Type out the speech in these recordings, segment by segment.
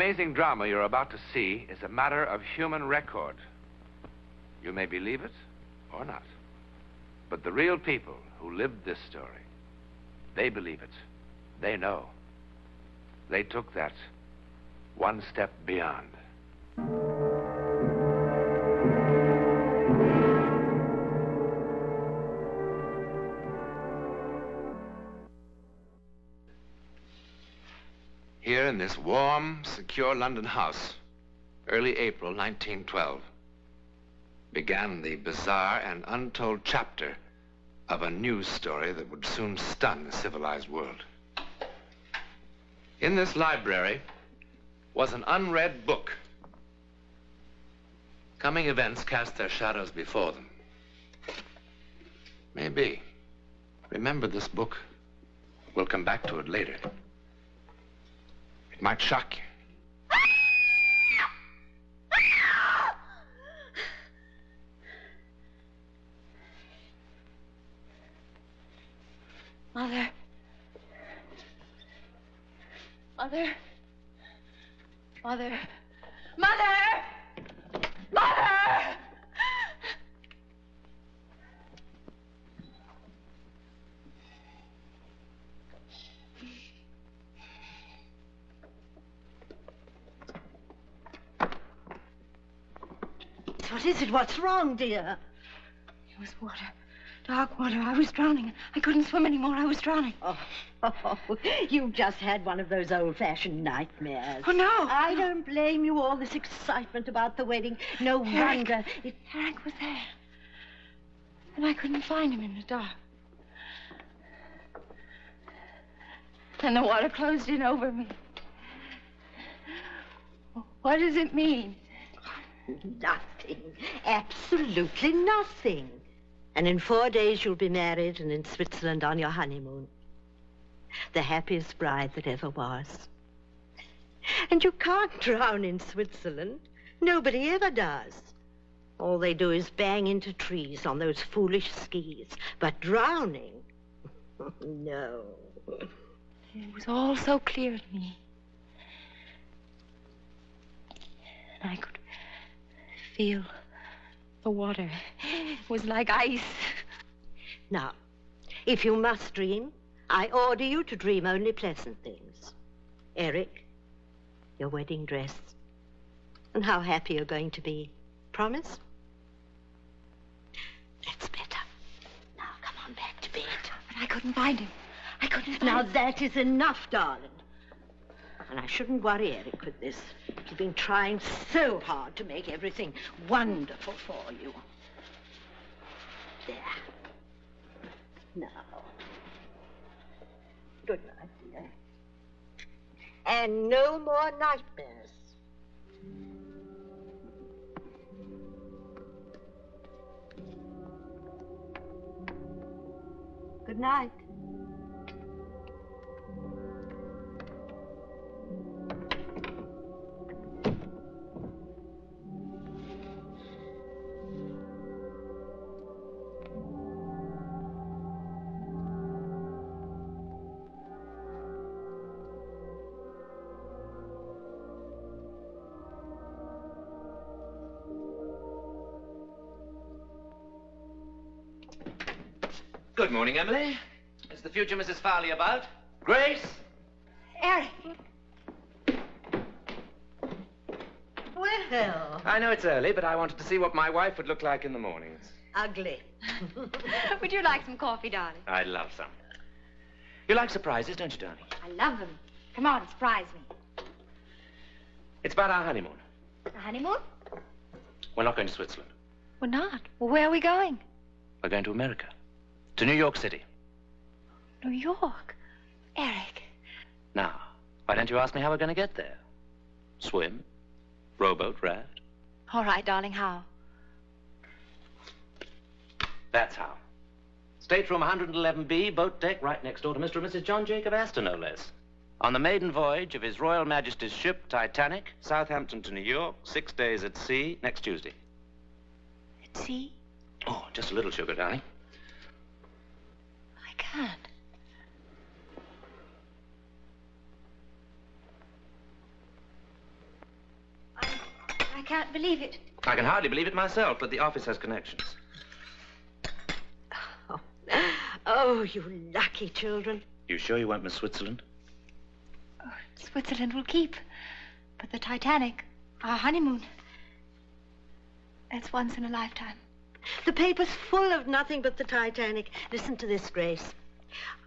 amazing drama you're about to see is a matter of human record. You may believe it or not. But the real people who lived this story, they believe it. They know. They took that one step beyond. Here in this warm, secure London house, early April 1912, began the bizarre and untold chapter of a news story that would soon stun the civilized world. In this library was an unread book. Coming events cast their shadows before them. Maybe. Remember this book. We'll come back to it later. It might shock you. Mother. Mother. Mother. Mother! Mother! What is it? What's wrong, dear? It was water. Dark water. I was drowning. I couldn't swim anymore. I was drowning. Oh, you've just had one of those old-fashioned nightmares. Oh, no. I don't blame you. All this excitement about the wedding. No wonder. Eric was there. And I couldn't find him in the dark. And the water closed in over me. What does it mean? Nothing. Absolutely nothing. And in 4 days you'll be married and in Switzerland on your honeymoon. The happiest bride that ever was. And you can't drown in Switzerland. Nobody ever does. All they do is bang into trees on those foolish skis. But drowning? No. It was all so clear to me. And I could feel the water. It was like ice. Now, if you must dream, I order you to dream only pleasant things. Eric, your wedding dress, and how happy you're going to be. Promise? That's better. Now, come on back to bed. But I couldn't find him. I couldn't find Now, him. that is enough, darling. And I shouldn't worry Eric with this. He's been trying so hard to make everything wonderful for you. There. Now. Good night, dear. And no more nightmares. Good night. Good morning, Emily. Is the future Mrs. Farley about? Grace? Eric. Well. I know it's early, but I wanted to see what my wife would look like in the mornings. Ugly. Would you like some coffee, darling? I'd love some. You like surprises, don't you, darling? I love them. Come on, surprise me. It's about our honeymoon. The honeymoon? We're not going to Switzerland. We're not. Well, where are we going? We're going to America. To New York City. New York? Eric. Now, why don't you ask me how we're going to get there? Swim? Rowboat? Raft? All right, darling, how? That's how. Stateroom 111B, boat deck, right next door to Mr. and Mrs. John Jacob Astor, no less. On the maiden voyage of His Royal Majesty's ship, Titanic, Southampton to New York, 6 days at sea, next Tuesday. At sea? Oh, just a little sugar, darling. I can't. can't believe it. I can hardly believe it myself, but the office has connections. Oh, you lucky children. You sure you won't miss Switzerland? Oh, Switzerland will keep. But the Titanic, our honeymoon, that's once in a lifetime. The paper's full of nothing but the Titanic. Listen to this, Grace.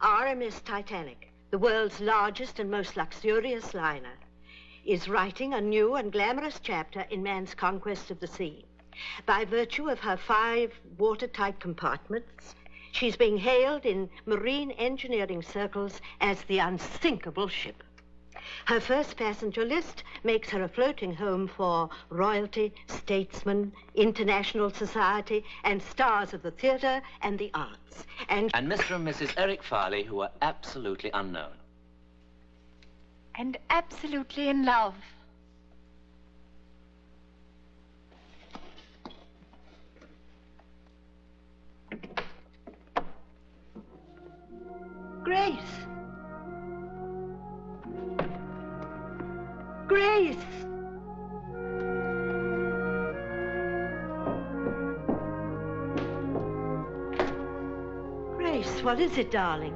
RMS Titanic, the world's largest and most luxurious liner, is writing a new and glamorous chapter in man's conquest of the sea. By virtue of her 5 watertight compartments, she's being hailed in marine engineering circles as the unsinkable ship. Her first passenger list makes her a floating home for royalty, statesmen, international society, and stars of the theatre and the arts. And Mr. and Mrs. Eric Farley, who are absolutely unknown. And absolutely in love. Grace. Grace. Grace, what is it, darling?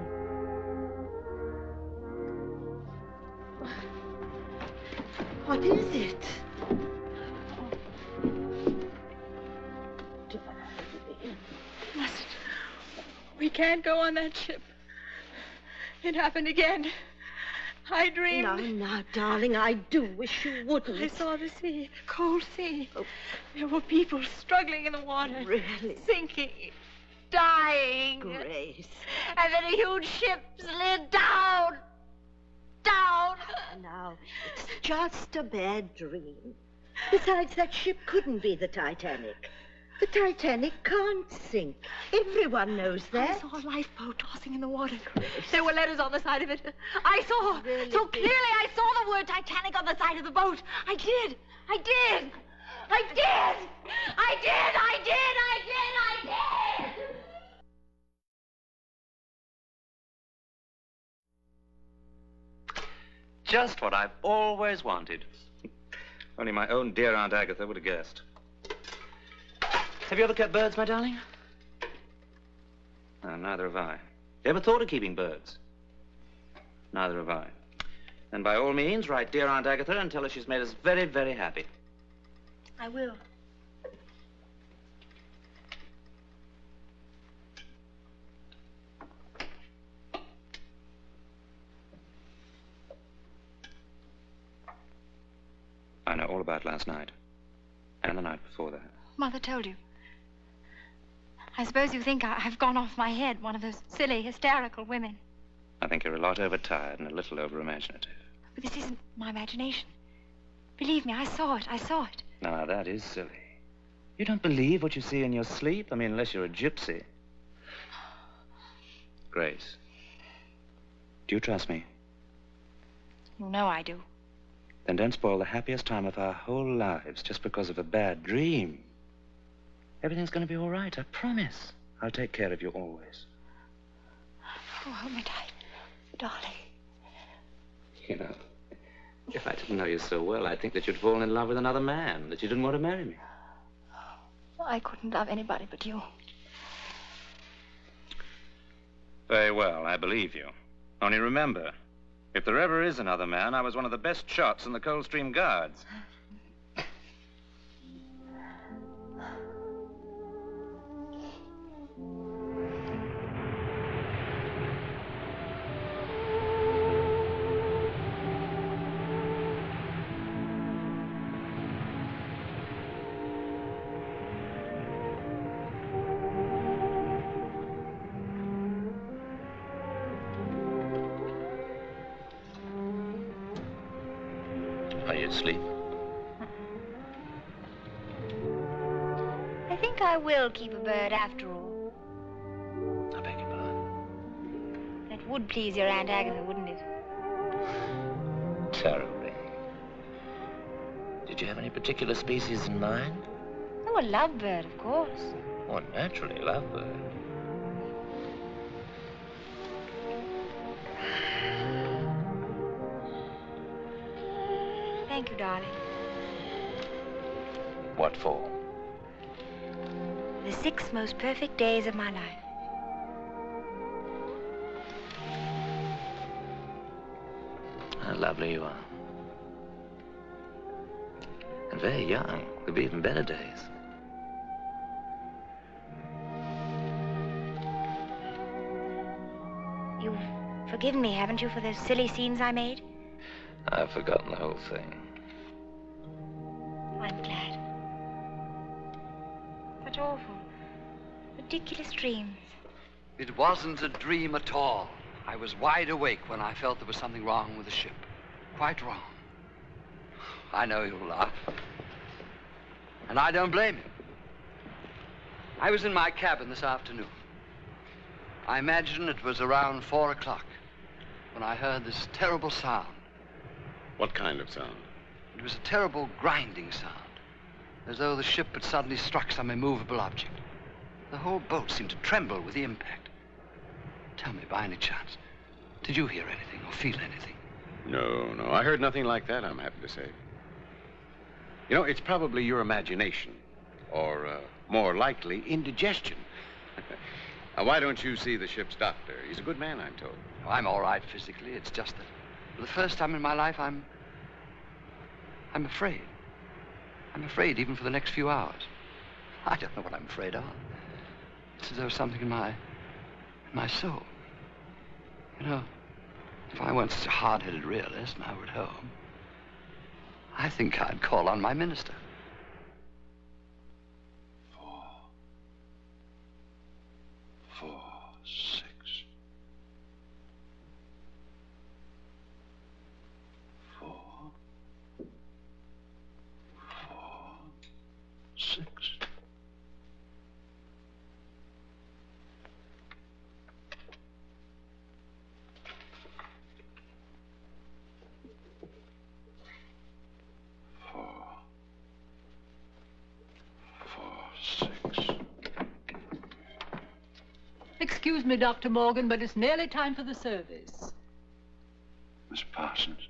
What is it? Mustn't. We can't go on that ship. It happened again. I dreamed. Now, darling, I do wish you wouldn't. I saw the sea, cold sea. Oh. There were people struggling in the water. Really? Sinking, dying. Grace. And then a huge ship slid down. Down. Now, it's just a bad dream. Besides, that ship couldn't be the Titanic. The Titanic can't sink. Everyone knows that. I saw a lifeboat tossing in the water. There were letters on the side of it. I saw. Really? So clearly I saw the word Titanic on the side of the boat. I did. I did. I did. I did. I did. I did. I did. Just what I've always wanted. Only my own dear Aunt Agatha would have guessed. Have you ever kept birds, my darling? No, neither have I. You ever thought of keeping birds? Neither have I. Then by all means, write dear Aunt Agatha and tell her she's made us very, very happy. I will. I know all about last night. And the night before that. Mother told you. I suppose you think I've gone off my head, one of those silly, hysterical women. I think you're a lot overtired and a little over-imaginative. But this isn't my imagination. Believe me, I saw it. I saw it. Now, that is silly. You don't believe what you see in your sleep? I mean, unless you're a gypsy. Grace, do you trust me? You know I do. Then don't spoil the happiest time of our whole lives just because of a bad dream. Everything's going to be all right, I promise. I'll take care of you always. Oh, hold me tight, darling. You know, if I didn't know you so well, I'd think that you'd fallen in love with another man, that you didn't want to marry me. I couldn't love anybody but you. Very well, I believe you. Only remember, if there ever is another man, I was one of the best shots in the Coldstream Guards. Sleep. I think I will keep a bird after all. I beg your pardon. That would please your Aunt Agatha, wouldn't it? Terribly. Did you have any particular species in mind? Oh, a lovebird, of course. Oh, naturally, a lovebird. Thank you, darling. What for? The 6 most perfect days of my life. How lovely you are. And very young. There'll be even better days. You've forgiven me, haven't you, for those silly scenes I made? I've forgotten the whole thing. I'm glad. Such awful, ridiculous dreams. It wasn't a dream at all. I was wide awake when I felt there was something wrong with the ship. Quite wrong. I know you'll laugh. And I don't blame you. I was in my cabin this afternoon. I imagine it was around 4 o'clock when I heard this terrible sound. What kind of sound? It was a terrible grinding sound, as though the ship had suddenly struck some immovable object. The whole boat seemed to tremble with the impact. Tell me, by any chance, did you hear anything or feel anything? No, I heard nothing like that, I'm happy to say. You know, it's probably your imagination, or more likely, indigestion. Now, why don't you see the ship's doctor? He's a good man, I'm told. Oh, I'm all right physically. It's just that for the first time in my life, I'm afraid. I'm afraid even for the next few hours. I don't know what I'm afraid of. It's as though something in my soul. You know, if I weren't such a hard-headed realist and I were at home, I think I'd call on my minister. 4, 6. 4, 6. Excuse me, Dr. Morgan, but it's nearly time for the service. Miss Parsons,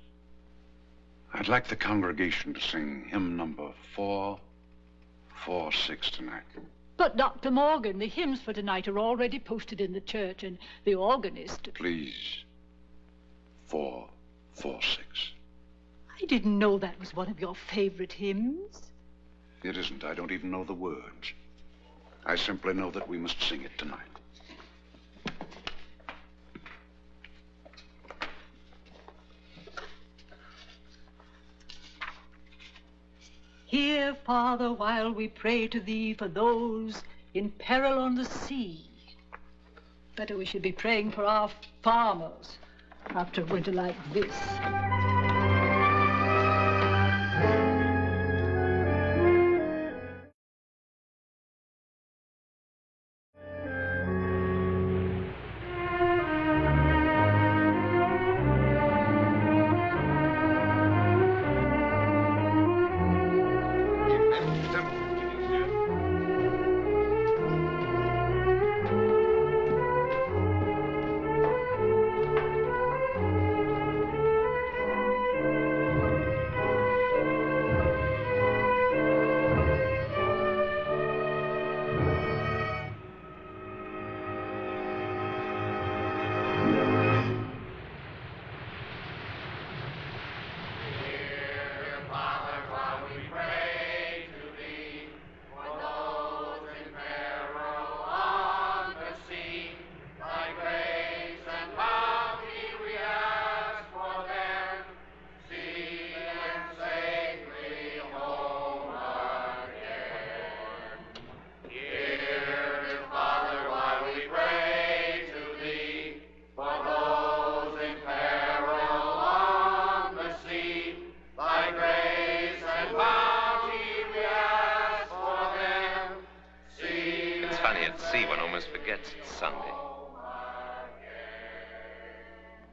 I'd like the congregation to sing hymn number 446 tonight. But, Dr. Morgan, the hymns for tonight are already posted in the church, and the organist... Please, 446. I didn't know that was one of your favorite hymns. It isn't. I don't even know the words. I simply know that we must sing it tonight. Hear, Father, while we pray to thee for those in peril on the sea. Better we should be praying for our farmers after a winter like this.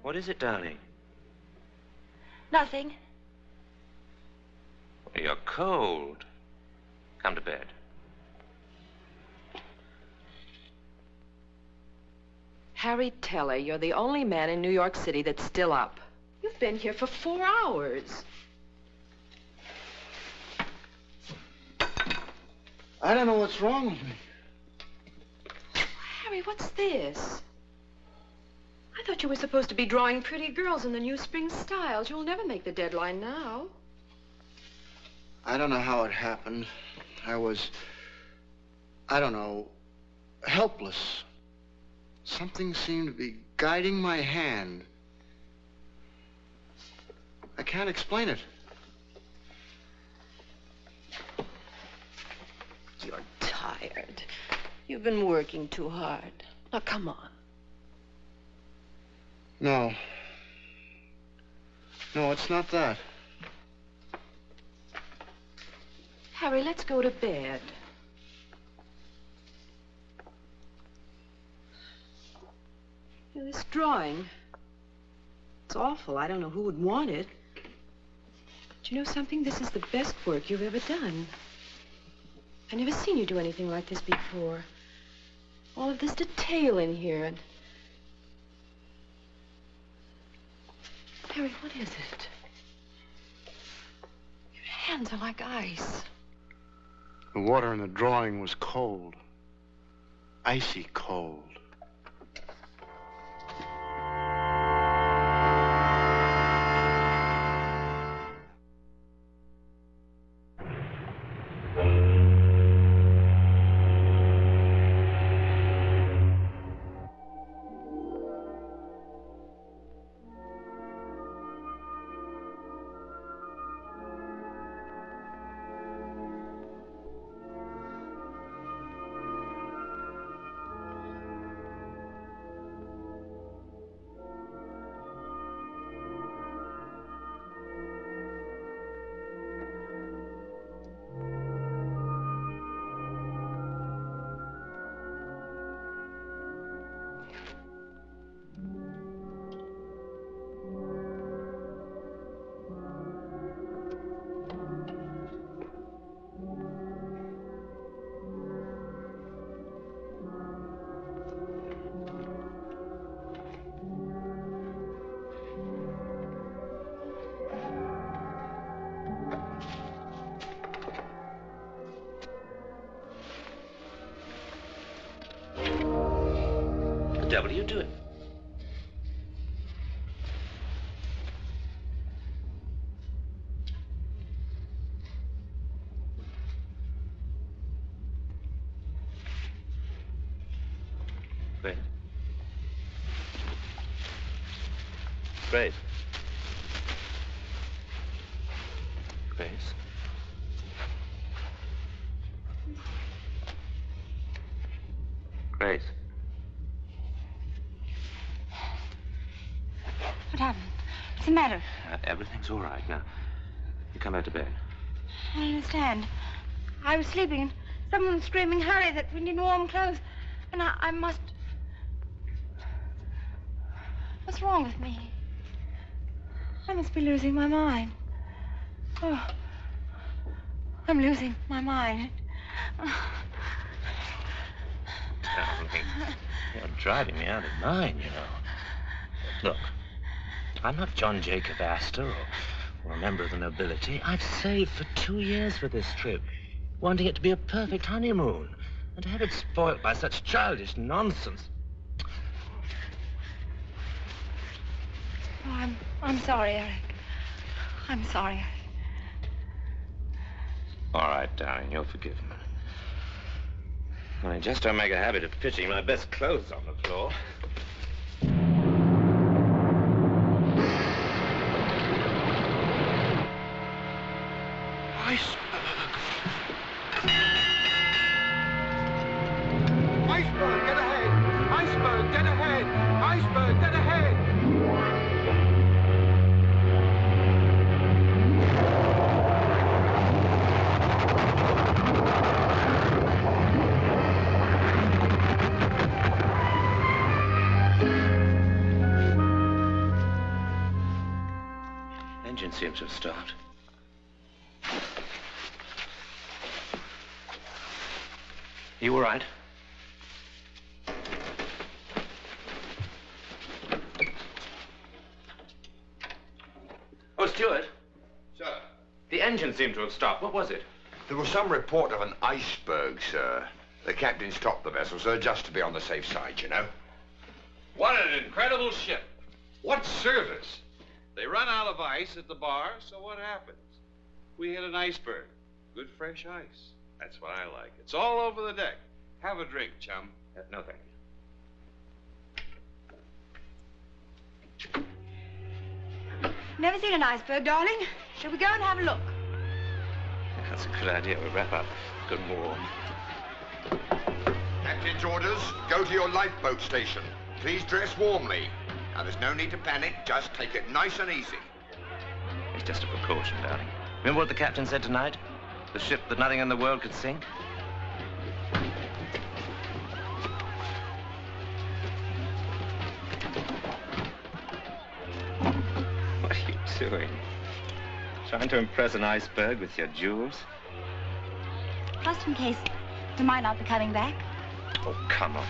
What is it, darling? Nothing. You're cold. Come to bed. Harry Teller, you're the only man in New York City that's still up. You've been here for 4 hours. I don't know what's wrong with me. Harry, what's this? I thought you were supposed to be drawing pretty girls in the new spring styles. You'll never make the deadline now. I don't know how it happened. I was, I don't know, helpless. Something seemed to be guiding my hand. I can't explain it. You're tired. You've been working too hard. Now, come on. No. No, it's not that. Harry, let's go to bed. This drawing, it's awful. I don't know who would want it. But you know something? This is the best work you've ever done. I've never seen you do anything like this before. All of this detail in here. And Harry, what is it? Your hands are like ice. The water in the drawing was cold. Icy cold. What are you doing? Grace. Grace. Grace. Grace. What happened? What's the matter? Everything's all right now. You come back to bed. I don't understand. I was sleeping and someone was screaming, hurry, that we need warm clothes. And I must... What's wrong with me? I must be losing my mind. Oh, I'm losing my mind. Darling, you're driving me out of mind, you know. Look, I'm not John Jacob Astor or a member of the nobility. I've saved for 2 years for this trip, wanting it to be a perfect honeymoon, and to have it spoilt by such childish nonsense. Oh, I'm sorry, Eric. I'm sorry. All right, darling, you're forgiven. I just don't make a habit of pitching my best clothes on the floor. Iceberg, dead ahead! Iceberg, dead ahead! Iceberg, dead ahead! Engine seems to have stopped. You all right? Oh, Stuart. Sir. The engine seemed to have stopped. What was it? There was some report of an iceberg, sir. The captain stopped the vessel, sir, just to be on the safe side, you know. What an incredible ship. What service. They run out of ice at the bar, so what happens? We hit an iceberg. Good fresh ice. That's what I like. It's all over the deck. Have a drink, chum. No, thank you. Never seen an iceberg, darling. Shall we go and have a look? That's a good idea. We'll wrap up good and warm. Captain's orders, go to your lifeboat station. Please dress warmly. Now, there's no need to panic. Just take it nice and easy. It's just a precaution, darling. Remember what the captain said tonight? The ship that nothing in the world could sink? What are you doing? Trying to impress an iceberg with your jewels? Just in case we might not be coming back. Oh, come on.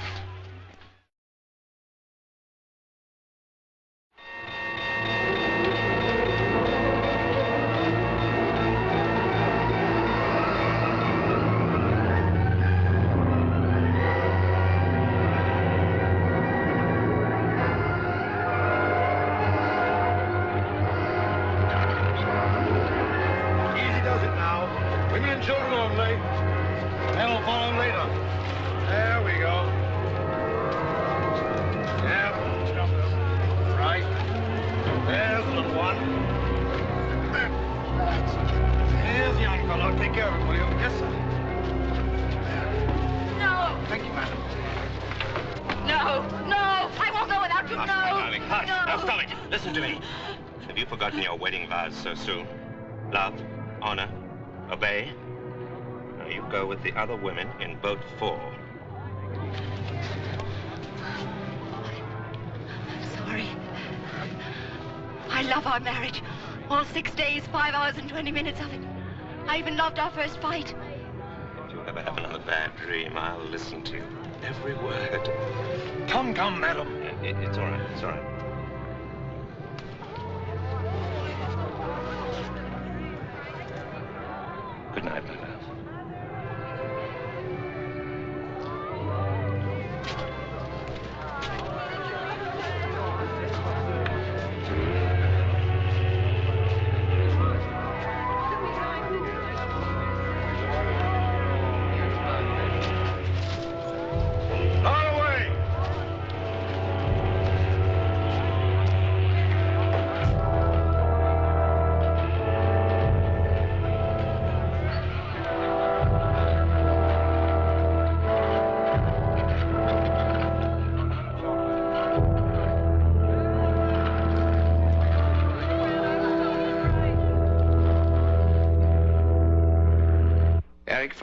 So soon. Love, honor, obey. Now you go with the other women in boat 4. I'm sorry. I love our marriage. All 6 days, 5 hours and 20 minutes of it. I even loved our first fight. If you ever have another bad dream, I'll listen to you. Every word. Come, come, madam. It's all right, it's all right. Good night, my love.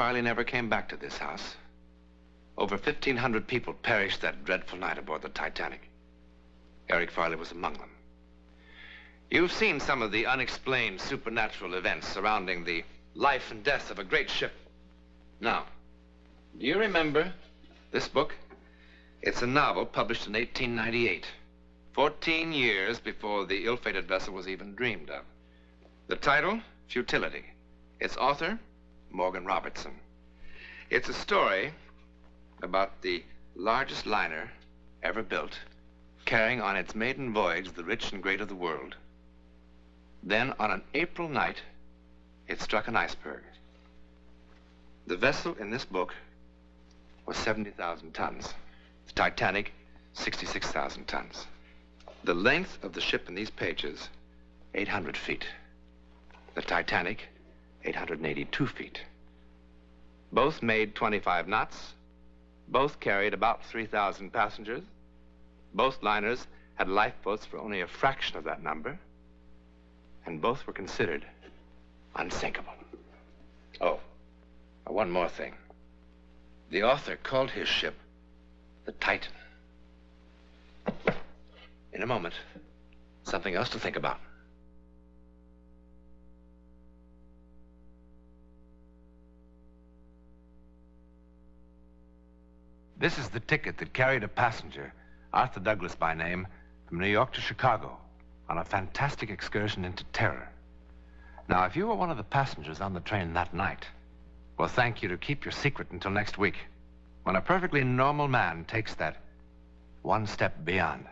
Farley never came back to this house. Over 1,500 people perished that dreadful night aboard the Titanic. Eric Farley was among them. You've seen some of the unexplained supernatural events surrounding the life and death of a great ship. Now, do you remember this book? It's a novel published in 1898, 14 years before the ill-fated vessel was even dreamed of. The title, Futility. Its author, Morgan Robertson. It's a story about the largest liner ever built, carrying on its maiden voyage the rich and great of the world. Then, on an April night, it struck an iceberg. The vessel in this book was 70,000 tons. The Titanic, 66,000 tons. The length of the ship in these pages, 800 feet. The Titanic, 882 feet. Both made 25 knots. Both carried about 3,000 passengers. Both liners had lifeboats for only a fraction of that number. And both were considered unsinkable. Oh, one more thing. The author called his ship the Titan. In a moment, something else to think about. This is the ticket that carried a passenger, Arthur Douglas by name, from New York to Chicago on a fantastic excursion into terror. Now, if you were one of the passengers on the train that night, Well, thank you to keep your secret until next week, when a perfectly normal man takes that one step beyond.